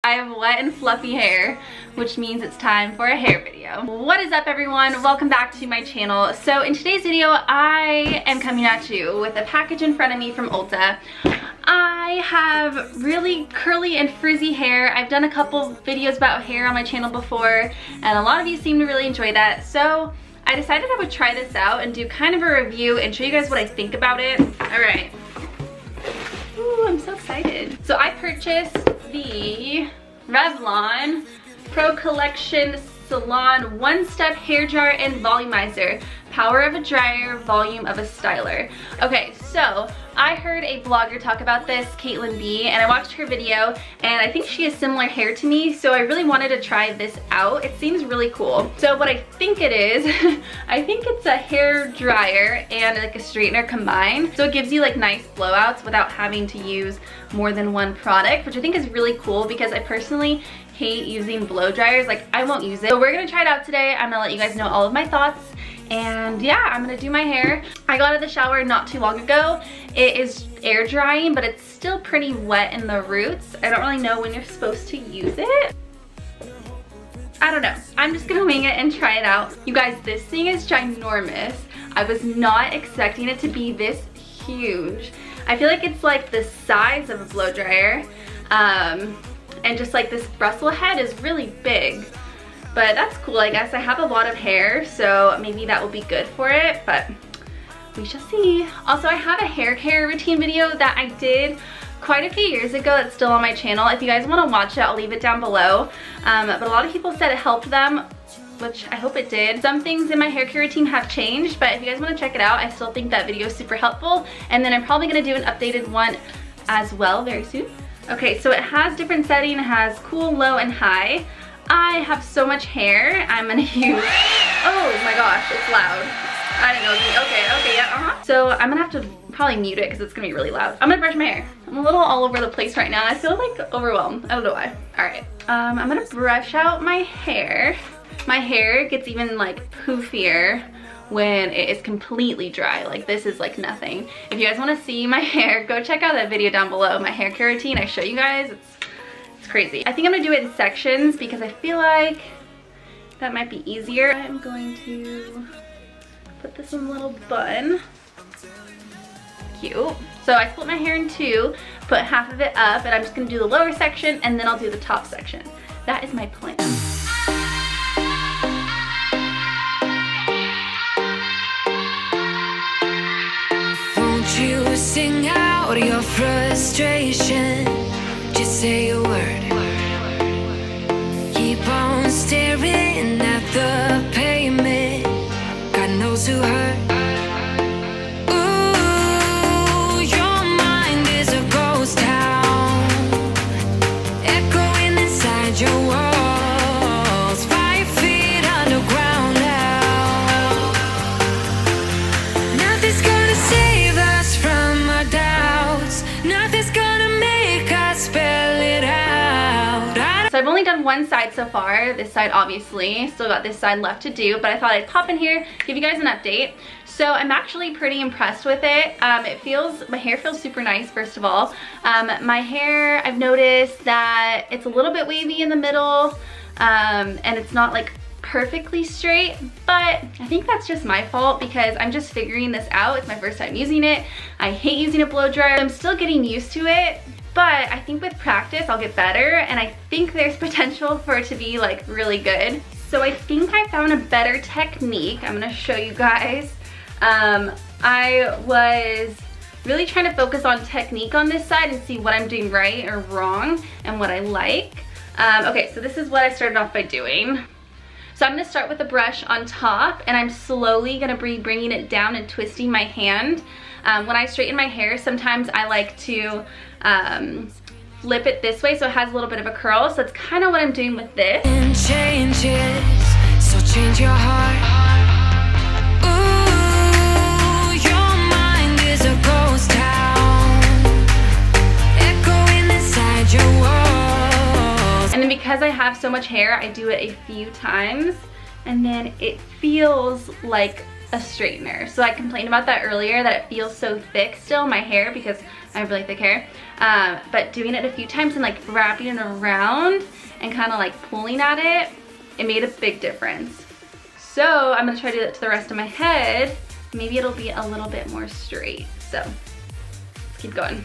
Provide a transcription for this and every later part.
I have wet and fluffy hair, which means it's time for a hair video. What is up, everyone? Welcome back to my channel. So in today's video, I am coming at you with a package in front of me from Ulta. I have really curly and frizzy hair. I've done a couple videos about hair on my channel before, and a lot of you seem to really enjoy that. So I decided I would try this out and do kind of a review and show you guys what I think about it. All right. Ooh, I'm so excited. So I purchased the Revlon Pro Collection Salon One-Step Hair Dryer and Volumizer. Power of a dryer, volume of a styler. Okay, so I heard a blogger talk about this, Caitlin B, and I watched her video, and I think she has similar hair to me, so I really wanted to try this out. It seems really cool. So what I think it is, I think it's a hair dryer and like a straightener combined. So it gives you like nice blowouts without having to use more than one product, which I think is really cool because I personally hate using blow dryers. Like, I won't use it. So we're gonna try it out today. I'm gonna let you guys know all of my thoughts. And yeah, I'm gonna do my hair. I got out of the shower not too long ago. It is air drying, but it's still pretty wet in the roots. I don't really know when you're supposed to use it. I don't know. I'm just gonna wing it and try it out. You guys, this thing is ginormous. I was not expecting it to be this huge. I feel like it's like the size of a blow dryer. And just like this Brussels head is really big. But that's cool, I guess. I have a lot of hair, so maybe that will be good for it, but we shall see. Also, I have a hair care routine video that I did quite a few years ago that's still on my channel. If you guys want to watch it, I'll leave it down below. But a lot of people said it helped them, which I hope it did. Some things in my hair care routine have changed, but if you guys want to check it out, I still think that video is super helpful. And then I'm probably going to do an updated one as well very soon. Okay, so it has different settings. It has cool, low, and high. I have so much hair. I'm gonna use, oh my gosh, it's loud. I didn't know. Okay, yeah, So I'm gonna have to probably mute it because it's gonna be really loud. I'm gonna brush my hair. I'm a little all over the place right now. I feel like overwhelmed. I don't know why. All right, I'm gonna brush out my hair. My hair gets even like poofier when it is completely dry. Like, this is like nothing. If you guys want to see my hair, go check out that video down below. My hair care routine, I show you guys. It's crazy. I think I'm gonna do it in sections because I feel like that might be easier. I'm going to put this in a little bun. Cute. So I split my hair in two, put half of it up, and I'm just gonna do the lower section and then I'll do the top section. That is my plan. You sing out your frustration, just say a word. Keep on staring at the pavement, God knows who hurt. Ooh, your mind is a ghost town, echoing inside your walls, 5 feet underground now. Nothing's gonna save us from our doubts. Nothing's gonna make us spell it out. So I've only done one side so far. This side, obviously. Still got this side left to do, but I thought I'd pop in here, give you guys an update. So I'm actually pretty impressed with it. My hair feels super nice, first of all. My hair, I've noticed that it's a little bit wavy in the middle, and it's not like perfectly straight, but I think that's just my fault because I'm just figuring this out. It's my first time using it. I hate using a blow dryer. I'm still getting used to it, but I think with practice I'll get better, and I think there's potential for it to be like really good. So I think I found a better technique. I'm gonna show you guys. I was really trying to focus on technique on this side and see what I'm doing right or wrong and what I like. Okay, so this is what I started off by doing. So I'm gonna start with the brush on top, and I'm slowly gonna be bringing it down and twisting my hand. When I straighten my hair, sometimes I like to flip it this way so it has a little bit of a curl. So that's kind of what I'm doing with this. Changes, so change your heart. Ooh, your mind is a ghost town, echoing inside your walls. And then because I have so much hair, I do it a few times, and then it feels like a straightener. So I complained about that earlier, that it feels so thick still in my hair because I have really thick hair. But doing it a few times and like wrapping it around and kind of like pulling at it, it made a big difference. So I'm gonna try to do that to the rest of my head. Maybe it'll be a little bit more straight. So let's keep going.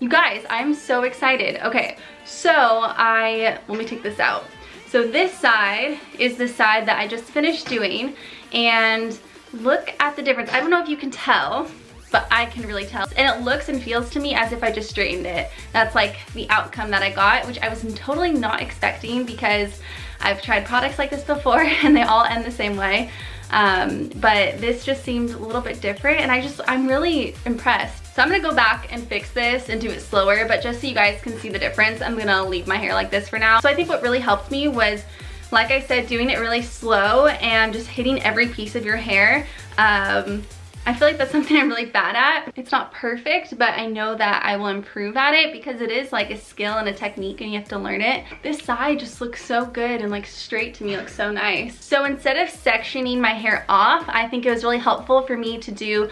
Guys, I'm so excited. Okay, so let me take this out. So this side is the side that I just finished doing, and look at the difference. I don't know if you can tell, but I can really tell. And it looks and feels to me as if I just straightened it. That's like the outcome that I got, which I was totally not expecting because I've tried products like this before and they all end the same way. But this just seemed a little bit different, and I'm really impressed. So I'm gonna go back and fix this and do it slower, but just so you guys can see the difference, I'm gonna leave my hair like this for now. So I think what really helped me was, like I said, doing it really slow and just hitting every piece of your hair. I feel like that's something I'm really bad at. It's not perfect, but I know that I will improve at it because it is like a skill and a technique and you have to learn it. This side just looks so good and like straight to me, looks so nice. So instead of sectioning my hair off, I think it was really helpful for me to do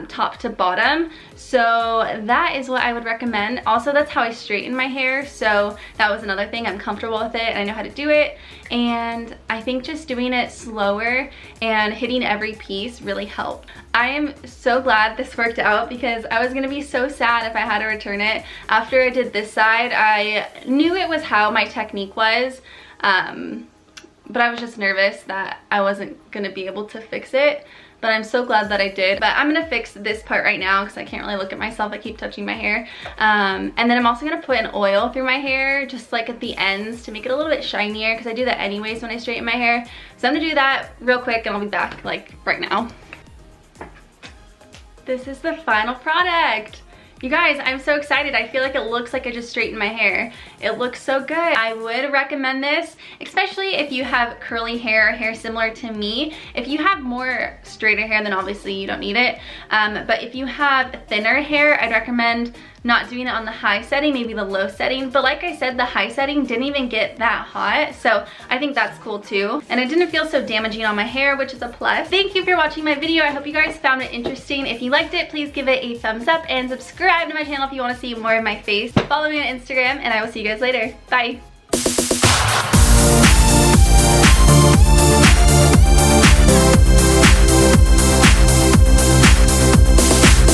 top to bottom. So that is what I would recommend. Also, that's how I straighten my hair. So that was another thing. I'm comfortable with it and I know how to do it. And I think just doing it slower and hitting every piece really helped. I am so glad this worked out because I was gonna be so sad if I had to return it. After I did this side, I knew it was how my technique was, but I was just nervous that I wasn't gonna be able to fix it. But I'm so glad that I did. But I'm gonna fix this part right now because I can't really look at myself. I keep touching my hair. And then I'm also gonna put an oil through my hair, just like at the ends to make it a little bit shinier because I do that anyways when I straighten my hair. So I'm gonna do that real quick and I'll be back like right now. This is the final product. You guys, I'm so excited. I feel like it looks like I just straightened my hair. It looks so good. I would recommend this, especially if you have curly hair or hair similar to me. If you have more straighter hair, then obviously you don't need it. But if you have thinner hair, I'd recommend not doing it on the high setting, maybe the low setting. But like I said, the high setting didn't even get that hot. So I think that's cool too. And it didn't feel so damaging on my hair, which is a plus. Thank you for watching my video. I hope you guys found it interesting. If you liked it, please give it a thumbs up and subscribe to my channel if you want to see more of my face. Follow me on Instagram and I will see you guys later. Bye.